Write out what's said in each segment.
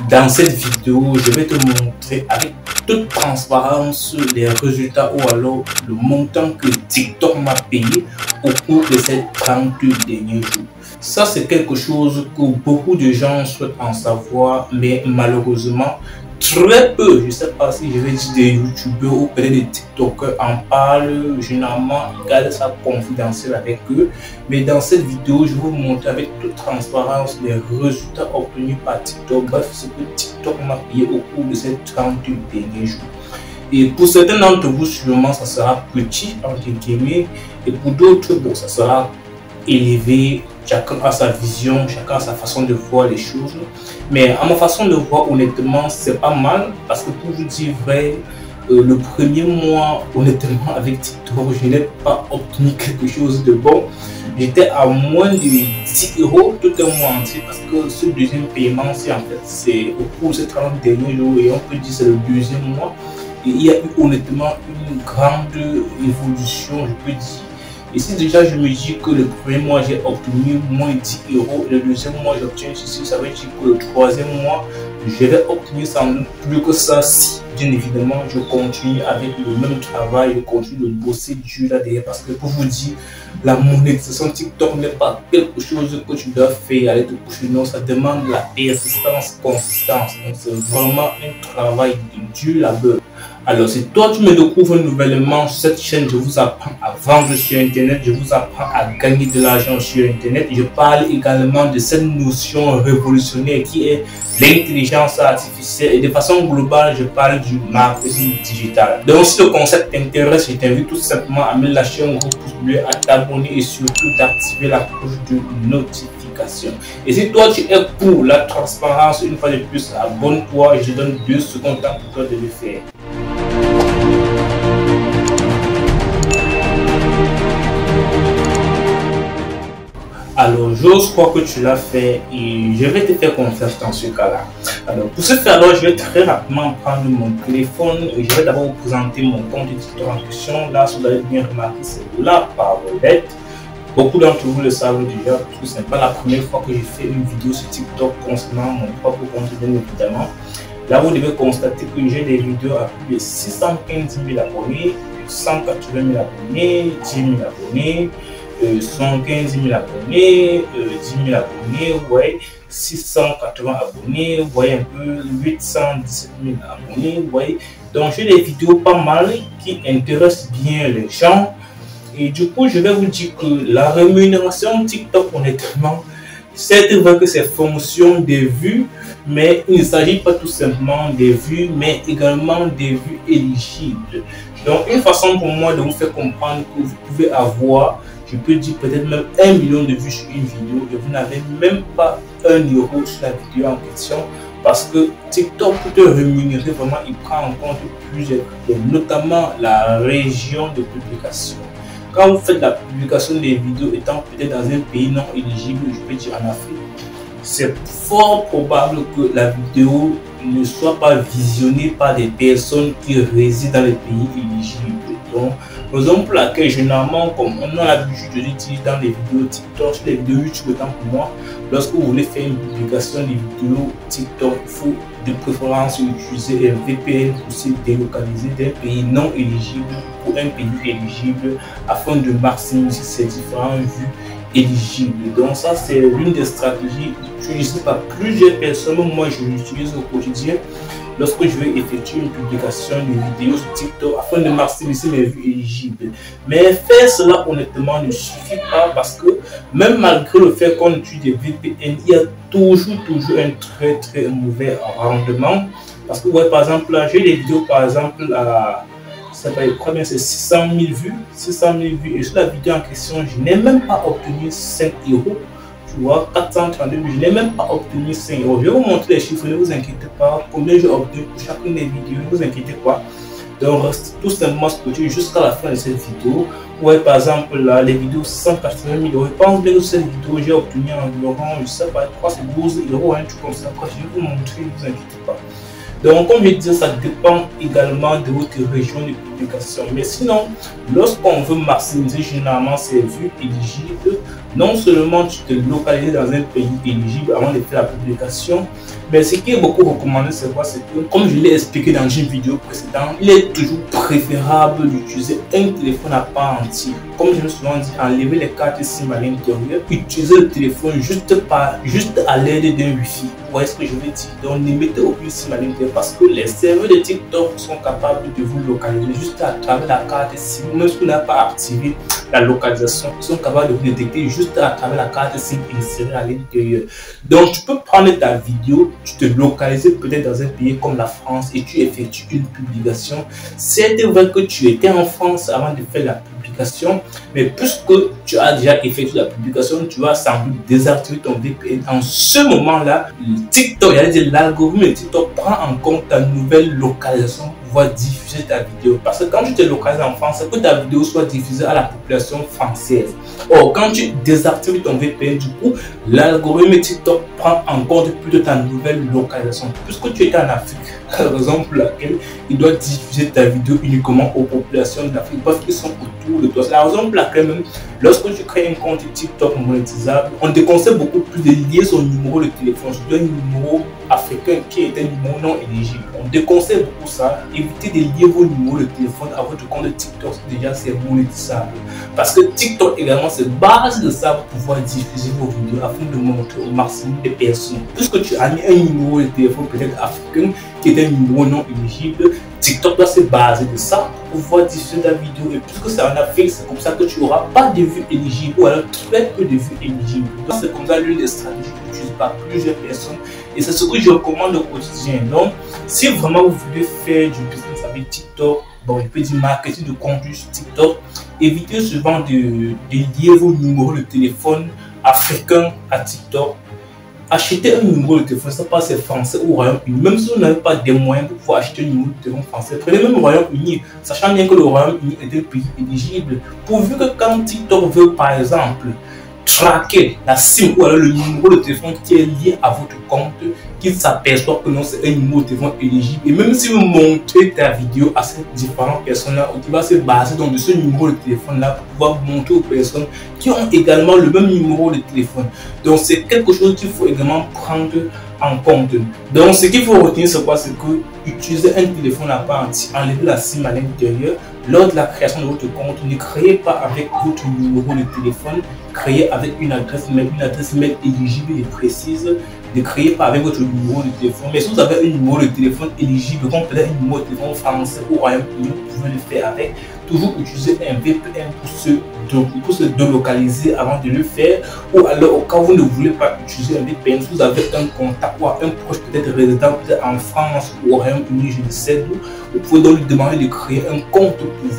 Dans cette vidéo, je vais te montrer avec toute transparence les résultats ou alors le montant que TikTok m'a payé au cours de ces 30 derniers jours. Ça, c'est quelque chose que beaucoup de gens souhaitent en savoir, mais malheureusement, très peu, je ne sais pas si je vais dire des youtubeurs ou peut-être des tiktokers en parlent. Généralement, ils gardent ça confidentiel avec eux. Mais dans cette vidéo, je vais vous montrer avec toute transparence les résultats obtenus par TikTok. Bref, ce que TikTok m'a payé au cours de ces 30 derniers jours. Et pour certains d'entre vous, sûrement, ça sera petit, entre guillemets. Et pour d'autres, bon, ça sera élevé. Chacun a sa vision, chacun a sa façon de voir les choses. Mais à ma façon de voir, honnêtement, c'est pas mal. Parce que pour vous dire vrai, le premier mois, honnêtement, avec TikTok, je n'ai pas obtenu quelque chose de bon. J'étais à moins de 10 € tout un mois entier. Parce que ce deuxième paiement, c'est au cours de ces 30 derniers jours. Et on peut dire que c'est le deuxième mois. Et il y a eu honnêtement une grande évolution, je peux dire. Et si déjà je me dis que le premier mois j'ai obtenu moins 10 € et le deuxième mois j'obtiens ceci, ça veut dire que le troisième mois je vais obtenir sans doute plus que ça si bien évidemment je continue avec le même travail, je continue de bosser dur là derrière. Parce que pour vous dire, la monétisation TikTok n'est pas quelque chose que tu dois faire aller te coucher, non, ça demande la persistance, consistance. Donc c'est vraiment un travail de dur labeur. Alors, si toi tu me découvres nouvellement sur cette chaîne, je vous apprends à vendre sur Internet, je vous apprends à gagner de l'argent sur Internet. Je parle également de cette notion révolutionnaire qui est l'intelligence artificielle. Et de façon globale, je parle du marketing digital. Donc, si le concept t'intéresse, je t'invite tout simplement à me lâcher un gros pouce bleu, à t'abonner et surtout d'activer la cloche de notification. Et si toi tu es pour la transparence, une fois de plus, abonne-toi. Je te donne 2 secondes pour toi de le faire. Alors, j'ose croire que tu l'as fait et je vais te faire confiance dans ce cas-là. Alors, pour ce faire-là, je vais très rapidement prendre mon téléphone et je vais d'abord vous présenter mon compte de TikTok en question. Là, si vous avez bien remarqué, c'est la parolette. Beaucoup d'entre vous le savent déjà, parce que ce n'est pas la première fois que je fais une vidéo sur TikTok concernant mon propre compte, bien évidemment. Là, vous devez constater que j'ai des vidéos à plus de 615 000 abonnés, 180 000 abonnés, 10 000 abonnés, 115 000 abonnés, 10 000 abonnés, ouais, 680 abonnés, vous voyez un peu, 817 000 abonnés, vous voyez. Donc j'ai des vidéos pas mal qui intéressent bien les gens. Et du coup, je vais vous dire que la rémunération TikTok, honnêtement, c'est vrai que c'est fonction des vues, mais il ne s'agit pas tout simplement des vues, mais également des vues éligibles. Donc une façon pour moi de vous faire comprendre que vous pouvez avoir, je peux dire peut-être même 1 million de vues sur une vidéo et vous n'avez même pas 1 € sur la vidéo en question. Parce que TikTok, pour te rémunérer, vraiment, il prend en compte plusieurs critères, notamment la région de publication. Quand vous faites la publication des vidéos étant peut-être dans un pays non éligible, je peux dire en Afrique, c'est fort probable que la vidéo ne soit pas visionnée par des personnes qui résident dans les pays éligibles. Donc, raison pour laquelle généralement, comme on a l'habitude de l'utiliser dans les vidéos TikTok, sur les vidéos YouTube, autant pour moi, lorsque vous voulez faire une publication des vidéos TikTok, il faut de préférence utiliser un VPN pour se délocaliser d'un pays non éligible pour un pays éligible afin de maximiser ces différentes vues éligibles. Donc ça, c'est l'une des stratégies utilisées par plusieurs personnes. Moi, je l'utilise au quotidien lorsque je vais effectuer une publication de vidéos sur TikTok afin de maximiser mes vues éligibles. Mais faire cela honnêtement ne suffit pas parce que même malgré le fait qu'on utilise des VPN, il y a toujours un très mauvais rendement. Parce que ouais, par exemple, là, j'ai des vidéos par exemple à ça paye combien, c'est 600 000 vues, 600 000 vues, et sur la vidéo en question, je n'ai même pas obtenu 5 €. Tu vois, 432 000, je n'ai même pas obtenu 5 €. Je vais vous montrer les chiffres, ne vous inquiétez pas. Combien j'ai obtenu pour chacune des vidéos, ne vous inquiétez pas. Donc, reste tout simplement scotché jusqu'à la fin de cette vidéo. Ouais, par exemple, là, les vidéos 180 000 €. Je pense bien que cette vidéo, j'ai obtenu environ, je ne sais pas, je crois que c'est 12 €, hein, tout comme ça. Je vais vous montrer, ne vous inquiétez pas. Donc, comme je disais, ça dépend également de votre région de publication. Mais sinon, lorsqu'on veut maximiser généralement ces vues éligibles, non seulement tu te localises dans un pays éligible avant de faire la publication, mais ce qui est beaucoup recommandé, c'est quoi? C'est que, comme je l'ai expliqué dans une vidéo précédente, il est toujours préférable d'utiliser un téléphone à part entière. Comme je l'ai souvent dit, enlever les cartes SIM à l'intérieur, utiliser le téléphone juste à l'aide d'un Wi-Fi. Vous voyez ce que je veux dire? Donc, ne mettez aucune SIM à l'intérieur parce que les serveurs de TikTok sont capables de vous localiser juste à travers la carte SIM. Même si vous n'avez pas activé la localisation, ils sont capables de vous détecter juste à travers la carte SIM insérée à l'intérieur. Donc, tu peux prendre ta vidéo, tu te localises peut-être dans un pays comme la France et tu effectues une publication. C'est vrai que tu étais en France avant de faire la publication, mais puisque tu as déjà effectué la publication, tu vas sans doute désactiver ton VPN. En ce moment-là, TikTok, l'algorithme de TikTok prend en compte ta nouvelle localisation pour pouvoir diffuser ta vidéo. Parce que quand tu te localises en France, c'est que ta vidéo soit diffusée à la population française. Or, quand tu désactives ton VPN, du coup, l'algorithme de TikTok prend en compte plutôt ta nouvelle localisation. Puisque tu étais en Afrique, raison pour laquelle il doit diffuser ta vidéo uniquement aux populations d'Afrique parce qu'ils sont autour de toi. C'est la raison pour laquelle même lorsque tu crées un compte TikTok monétisable, on te conseille beaucoup plus de lier son numéro de téléphone sur un numéro africain qui est un numéro non éligible. On te conseille beaucoup ça. Évitez de lier vos numéros de téléphone à votre compte TikTok si déjà c'est monétisable. Parce que TikTok également se base de ça pour pouvoir diffuser vos vidéos afin de montrer au maximum de personnes. Puisque tu as mis un numéro de téléphone peut-être africain qui est un numéro non éligible, TikTok doit se baser de ça pour pouvoir diffuser ta vidéo. Et puisque c'est en Afrique, c'est comme ça que tu n'auras pas de vues éligibles ou alors très peu de vues éligibles. Donc c'est comme ça l'une des stratégies utilisées par plusieurs personnes. Et c'est ce que je recommande au quotidien. Donc, si vraiment vous voulez faire du business avec TikTok, bon, je peux dire marketing de contenu sur TikTok, évitez souvent de lier vos numéros de téléphone africains à TikTok. Achetez un numéro de téléphone, ça passe français ou Royaume-Uni. Même si vous n'avez pas des moyens pour pouvoir acheter un numéro de téléphone français, prenez même le Royaume-Uni, sachant bien que le Royaume-Uni est un pays éligible. Pourvu que quand TikTok veut, par exemple, traquer la SIM ou alors le numéro de téléphone qui est lié à votre compte, qu'il s'aperçoit que non, c'est un numéro de téléphone éligible. Et même si vous montrez ta vidéo à ces différentes personnes-là, qui va se baser donc de ce numéro de téléphone-là pour pouvoir montrer aux personnes qui ont également le même numéro de téléphone. Donc, c'est quelque chose qu'il faut également prendre en compte. Donc, ce qu'il faut retenir, c'est quoi? C'est que utiliser un téléphone à part entière, enlever la SIM à l'intérieur. Lors de la création de votre compte, ne créez pas avec votre numéro de téléphone, créez avec une adresse mail éligible et précise. Ne créez pas avec votre numéro de téléphone. Mais si vous avez un numéro de téléphone éligible, comme peut-être un numéro de téléphone français ou Royaume-Uni, vous pouvez le faire avec. Toujours utiliser un VPN pour se délocaliser avant de le faire. Ou alors, au cas où vous ne voulez pas utiliser un VPN, si vous avez un contact ou un proche peut-être résident peut-être en France ou au Royaume-Uni, je ne sais d'où, vous pouvez donc lui demander de créer un compte pour vous.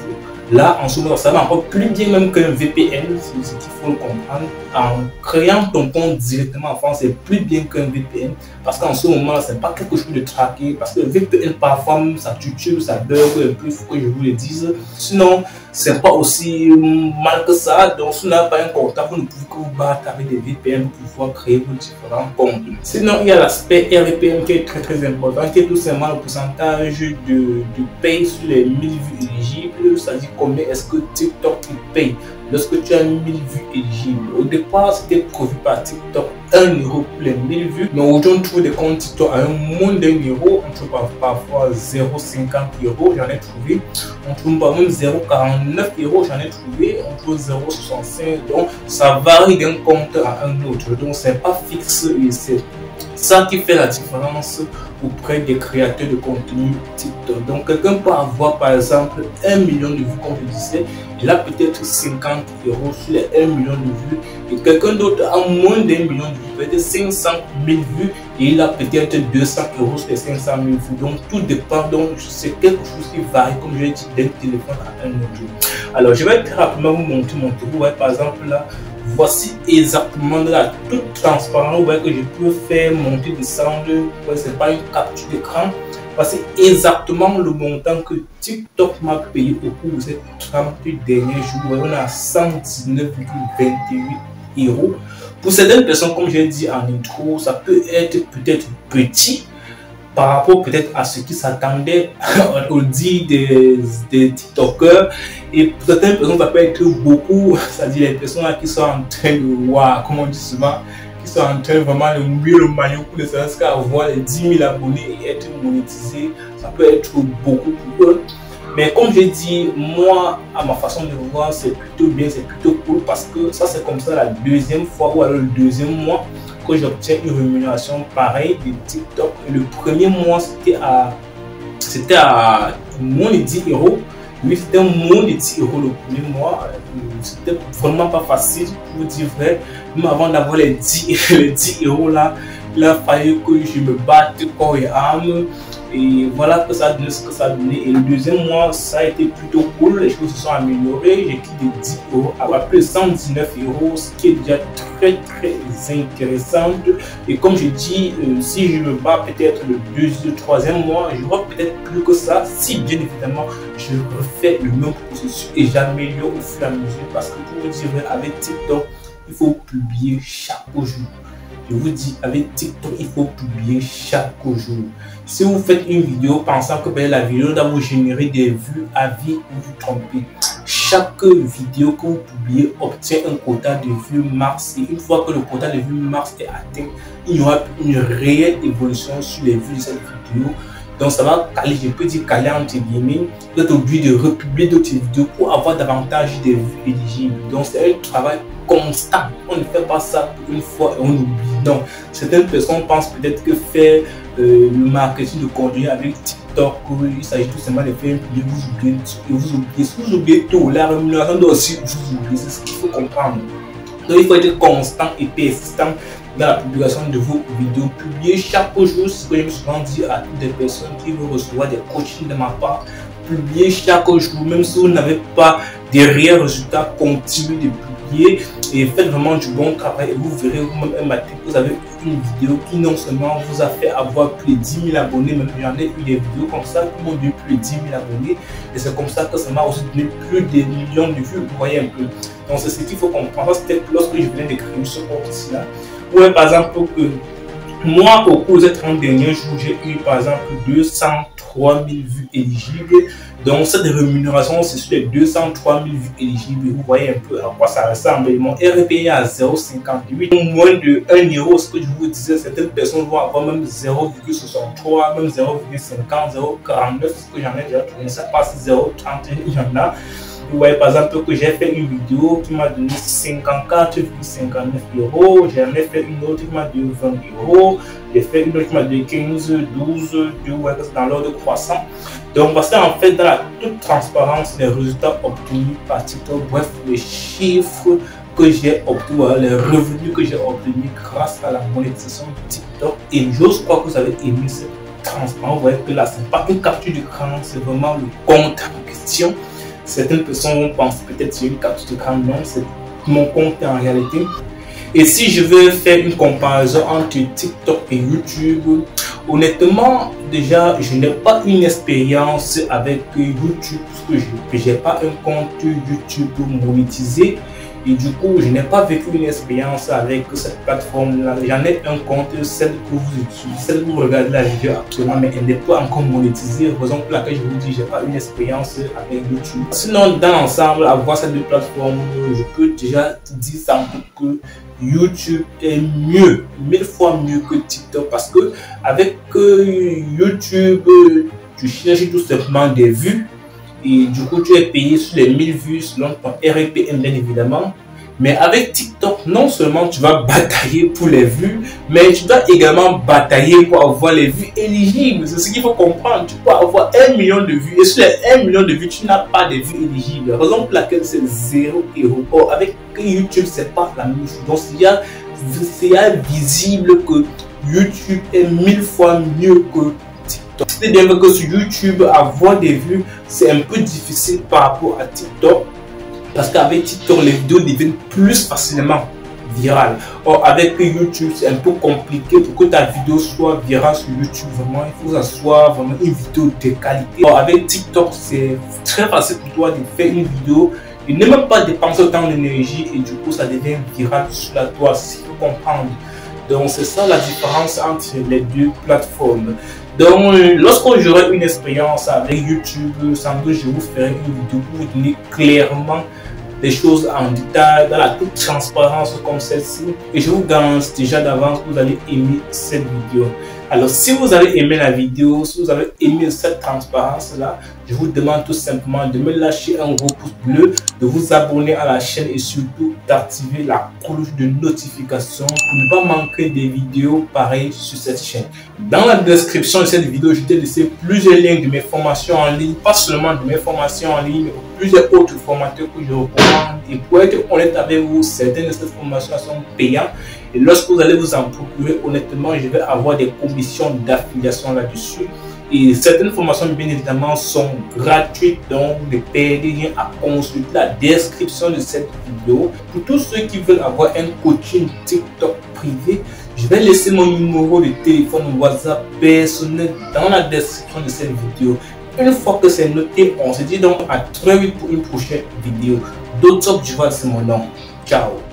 Là, en ce moment, ça va encore plus bien même qu'un VPN, c'est ce qu'il faut le comprendre. En créant ton compte directement en France, c'est plus bien qu'un VPN. Parce qu'en ce moment, ce n'est pas quelque chose de traqué. Parce que le VPN, parfois, ça tue, ça bug un peu, il faut que je vous le dise. Sinon, c'est pas aussi mal que ça. Donc, si vous n'avez pas un contact, vous ne pouvez que vous battre avec des VPN pour pouvoir créer vos différents comptes. Sinon, il y a l'aspect RPM qui est très important, qui est tout simplement le pourcentage de paye sur les 1000 vues éligibles. C'est-à-dire combien est-ce que TikTok paye lorsque tu as 1000 vues éligibles. Au départ, c'était prévu par TikTok 1 € pour les 1000 vues. Mais aujourd'hui, on trouve des comptes TikTok à moins d'1 €. On trouve parfois 0,50 €, j'en ai trouvé. On trouve pas même 0,49 €, j'en ai trouvé. On trouve 0,65 €. Donc, ça varie d'un compte à un autre. Donc, c'est pas fixe et c'est ça qui fait la différence auprès des créateurs de contenu TikTok. Donc, quelqu'un peut avoir par exemple 1 million de vues, comme je disais, il a peut-être 50 € sur les 1 million de vues, et quelqu'un d'autre a moins d'1 million de vues, peut-être 500 000 vues, et il a peut-être 200 € sur les 500 000 vues. Donc, tout dépend, donc c'est quelque chose qui varie, comme je l'ai dit, d'un téléphone à un autre. Alors, je vais très rapidement vous montrer mon téléphone. Vous voyez, par exemple, là, voici exactement de la toute transparente. Vous voyez que je peux faire monter, descendre. C'est pas une capture d'écran. Voici exactement le montant que TikTok m'a payé au cours de ces 30 derniers jours. On est à 119,28 €. Pour certaines personnes, comme j'ai dit en intro, ça peut être peut-être petit. par rapport peut-être à ce qui s'attendait au dit des TikTokers. Et pour certaines personnes, ça peut être beaucoup, c'est-à-dire les personnes qui sont en train de voir, comme on dit souvent, qui sont en train vraiment de mouiller le maillot pour ne serait-ce qu'avoir les 10 000 abonnés et être monétisés. Ça peut être beaucoup pour eux. Mais comme j'ai dit, moi, à ma façon de voir, c'est plutôt bien, c'est plutôt cool parce que ça, c'est comme ça la deuxième fois ou alors le deuxième mois que j'obtiens une rémunération pareille de TikTok. Et le premier mois, c'était à moins de 10 euros. Oui, c'était moins de 10 euros le premier mois. C'était vraiment pas facile, pour vous dire vrai. Même avant d'avoir les 10 euros là, il a fallu que je me batte corps et âme. Et voilà que ça a donné ce que ça a donné. Et le deuxième mois, ça a été plutôt cool. Les choses se sont améliorées. J'ai quitté 10 euros à plus de 119 euros, ce qui est déjà très intéressant. Et comme je dis, si je me bats peut-être le troisième mois, je vois peut-être plus que ça. Si bien évidemment, je refais le même processus et j'améliore au fur et à mesure. Parce que pour vous dire, avec TikTok, il faut publier chaque jour. Je vous dis, avec TikTok, il faut publier chaque jour. Si vous faites une vidéo pensant que la vidéo doit vous générer des vues à vie, vous vous trompez. Chaque vidéo que vous publiez obtient un quota de vues max. Et une fois que le quota de vues max est atteint, il y aura une réelle évolution sur les vues de cette vidéo. Donc ça va caler, je peux dire caler entre guillemets. Vous êtes obligé de republier d'autres vidéos pour avoir davantage de vues éligibles. Donc c'est un travail constant. On ne fait pas ça pour une fois et on oublie. Donc certaines personnes pensent peut-être que faire le marketing de contenu avec TikTok, il s'agit tout simplement de faire une vidéo, vous oubliez tout. La rémunération doit aussi vous oublier. C'est ce qu'il faut comprendre. Donc il faut être constant et persistant dans la publication de vos vidéos. Publier chaque jour, c'est ce que je me souvent dit à toutes les personnes qui veulent recevoir des coachings de ma part. Publier chaque jour, même si vous n'avez pas des réels résultats, continuez de publier et faites vraiment du bon travail et vous verrez vous-même un matin que vous avez une vidéo qui non seulement vous a fait avoir plus de 10 000 abonnés, mais j'en ai eu des vidéos comme ça qui m'ont donné plus de 10 000 abonnés et c'est comme ça que ça m'a aussi donné plus de millions de vues, vous voyez un peu. Donc c'est ce qu'il faut comprendre. C'était lorsque je venais de créer ce compte ici là. Ouais, par exemple, que moi, au cours des 30 derniers jours, j'ai eu par exemple 203 000 vues éligibles. Donc, cette rémunération, c'est sur les 203 000 vues éligibles. Vous voyez un peu à quoi ça ressemble. Mon RPI à 0,58. Moins de 1 euro, ce que je vous disais, certaines personnes vont avoir même 0,63, même 0,50, 0,49. Ce que j'en ai déjà trouvé, ça passe 0,30, il y en a. Vous voyez par exemple que j'ai fait une vidéo qui m'a donné 54,59 euros. J'en ai fait une autre qui m'a donné 20 euros. J'ai fait une autre qui m'a donné 15, 12, 2, ouais, dans l'ordre croissant. Donc, parce qu'en fait, dans la toute transparence, les résultats obtenus par TikTok, bref, les chiffres que j'ai obtenus, les revenus que j'ai obtenus grâce à la monétisation de TikTok. Et j'ose croire que vous avez aimé cette transparence. Vous voyez que là, ce n'est pas une capture d'écran, c'est vraiment le compte en question. Certaines personnes vont penser peut-être sur une capture d'écran, non, c'est mon compte en réalité. Et si je veux faire une comparaison entre TikTok et YouTube, honnêtement, déjà, je n'ai pas une expérience avec YouTube parce que je n'ai pas un compte YouTube monétisé. Et du coup, je n'ai pas vécu une expérience avec cette plateforme-là. J'en ai un compte, celle que vous utilisez, celle que vous regardez la vidéo actuellement, mais elle n'est pas encore monétisée. Raison pour laquelle je vous dis, je n'ai pas une expérience avec YouTube. Sinon, dans l'ensemble, avoir ces deux plateformes, je peux déjà dire sans doute que YouTube est mieux, 1000 fois mieux que TikTok. Parce que avec YouTube, tu cherches tout simplement des vues. Et du coup, tu es payé sur les 1000 vues selon ton RPM, bien évidemment. Mais avec TikTok, non seulement tu vas batailler pour les vues, mais tu dois également batailler pour avoir les vues éligibles. C'est ce qu'il faut comprendre. Tu peux avoir 1 million de vues et sur les 1 million de vues, tu n'as pas de vues éligibles. Raison pour laquelle c'est 0 euros. Or, avec YouTube, c'est pas la même chose. Donc, c'est visible que YouTube est 1000 fois mieux que c'est bien vrai que sur YouTube, avoir des vues, c'est un peu difficile par rapport à TikTok. Parce qu'avec TikTok, les vidéos deviennent plus facilement virales. Or, avec YouTube, c'est un peu compliqué pour que ta vidéo soit virale sur YouTube. Vraiment, il faut que ça soit vraiment une vidéo de qualité. Or, avec TikTok, c'est très facile pour toi de faire une vidéo et ne même pas dépenser autant d'énergie et du coup, ça devient viral sur la toile, si vous comprenez. Donc c'est ça la différence entre les deux plateformes. Donc lorsque j'aurai une expérience avec YouTube, sans doute je vous ferai une vidéo pour vous donner clairement des choses en détail, dans la toute transparence comme celle-ci. Et je vous garantis déjà d'avance que vous allez aimer cette vidéo. Alors si vous avez aimé la vidéo, si vous avez aimé cette transparence-là, je vous demande tout simplement de me lâcher un gros pouce bleu, de vous abonner à la chaîne et surtout d'activer la cloche de notification pour ne pas manquer des vidéos pareilles sur cette chaîne. Dans la description de cette vidéo, je t'ai laissé plusieurs liens de mes formations en ligne, pas seulement de mes formations en ligne, mais plusieurs autres formateurs que je recommande. Et pour être honnête avec vous, certaines de ces formations sont payantes. Et lorsque vous allez vous en procurer, honnêtement, je vais avoir des commissions d'affiliation là-dessus. Et certaines formations, bien évidemment, sont gratuites. Donc, ne perdez rien à consulter la description de cette vidéo. Pour tous ceux qui veulent avoir un coaching TikTok privé, je vais laisser mon numéro de téléphone WhatsApp personnel dans la description de cette vidéo. Une fois que c'est noté, on se dit donc à très vite pour une prochaine vidéo. Dotop Djival, c'est mon nom. Ciao.